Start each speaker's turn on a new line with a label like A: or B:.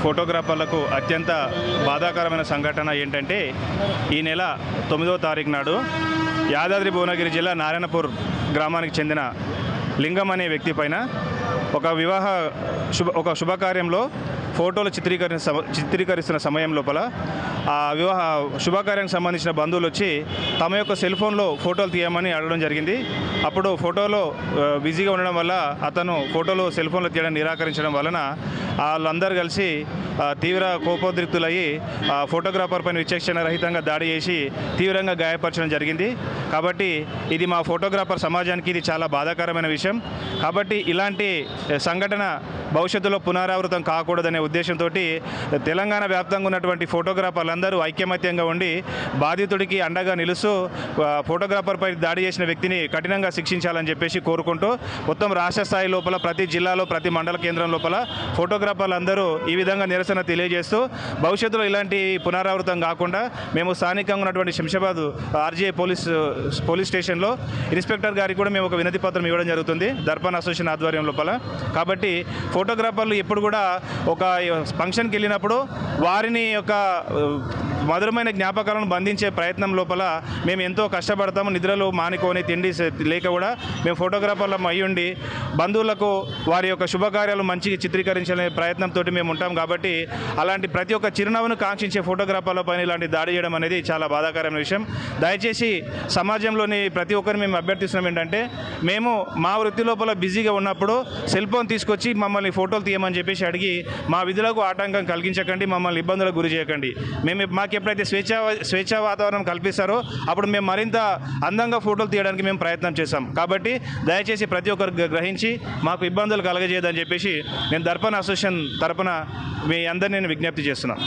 A: ఫోటోగ్రాఫర్లకు అత్యంత బాధాకరమైన సంఘటన ఏంటంటే ఈ నెల 9వ తారీఖు నాడు యాదాద్రి భువనగిరి జిల్లా నారాయణపూర్ గ్రామానికి చెందిన లింగం అనే వ్యక్తి పైన ఒక శుభకార్యంలో ఫోటోలు చిత్రీకరిస్తున్న సమయం లోపల ఆ వివాహ శుభకార్యానికి సంబంధించిన బంధువులు వచ్చి తమ యొక్క సెల్ ఫోన్లో ఫోటోలు తీయమని అడగడం జరిగింది. అప్పుడు ఫోటోలో బిజీగా ఉండడం వల్ల అతను ఫోటోలు సెల్ ఫోన్లో తీయడం నిరాకరించడం వలన వాళ్ళందరూ కలిసి తీవ్ర కోపోద్రిక్తులయ్యి ఫోటోగ్రాఫర్ పైన విచక్షణ రహితంగా దాడి చేసి తీవ్రంగా గాయపరచడం జరిగింది. కాబట్టి ఇది మా ఫోటోగ్రాఫర్ సమాజానికి ఇది చాలా బాధాకరమైన విషయం. కాబట్టి ఇలాంటి సంఘటన భవిష్యత్తులో పునరావృతం కాకూడదనే ఉద్దేశంతో తెలంగాణ వ్యాప్తంగా ఉన్నటువంటి ఫోటోగ్రాఫర్లందరూ ఐక్యమత్యంగా ఉండి బాధితుడికి అండగా నిలుస్తూ ఫోటోగ్రాఫర్పై దాడి చేసిన వ్యక్తిని కఠినంగా శిక్షించాలని చెప్పేసి కోరుకుంటూ మొత్తం రాష్ట్ర స్థాయి లోపల ప్రతి జిల్లాలో ప్రతి మండల కేంద్రం లోపల ఫోటోగ్రాఫర్లందరూ ఈ విధంగా నిరసన తెలియజేస్తూ భవిష్యత్తులో ఇలాంటి పునరావృతం కాకుండా మేము స్థానికంగా ఉన్నటువంటి శంషాబాద్ ఆర్జీఐ పోలీస్ స్టేషన్లో ఇన్స్పెక్టర్ గారికి కూడా మేము ఒక వినతి పత్రం ఇవ్వడం జరుగుతుంది దర్పణ్ అసోసియేషన్ ఆధ్వర్యం లోపల. కాబట్టి ఫోటోగ్రాఫర్లు ఎప్పుడు కూడా ఒక ఫంక్షన్కి వెళ్ళినప్పుడు వారిని యొక్క మధురమైన జ్ఞాపకాలను బంధించే ప్రయత్నం లోపల మేము ఎంతో కష్టపడతాము. నిద్రలు మానుకొని తిండి లేక కూడా మేము ఫోటోగ్రాఫర్లం అయ్యుండి బంధువులకు వారి యొక్క శుభకార్యాలు మంచిగా చిత్రీకరించే ప్రయత్నంతో మేము ఉంటాం. కాబట్టి అలాంటి ప్రతి ఒక్క చిరునవ్వును కాంక్షించే ఫోటోగ్రాఫర్ల పైన ఇలాంటి దాడి చేయడం అనేది చాలా బాధాకరమైన విషయం. దయచేసి సమాజంలోని ప్రతి ఒక్కరిని మేము అభ్యర్థిస్తున్నాం ఏంటంటే మేము మా వృత్తి లోపల బిజీగా ఉన్నప్పుడు సెల్ ఫోన్ తీసుకొచ్చి మమ్మల్ని ఫోటోలు తీయమని చెప్పేసి అడిగి మా విధులకు ఆటంకం కలిగించకండి, మమ్మల్ని ఇబ్బందులకు గురి చేయకండి. మాకు ఎప్పుడైతే స్వేచ్ఛా వాతావరణం కల్పిస్తారో అప్పుడు మేము మరింత అందంగా ఫోటోలు తీయడానికి మేము ప్రయత్నం చేస్తాం. కాబట్టి దయచేసి ప్రతి ఒక్కరు గ్రహించి మాకు ఇబ్బందులు కలగజేయదని చెప్పేసి నేను దర్పణ్ అసోసియేషన్ తరపున మీ అందరినీ నేను విజ్ఞప్తి చేస్తున్నాను.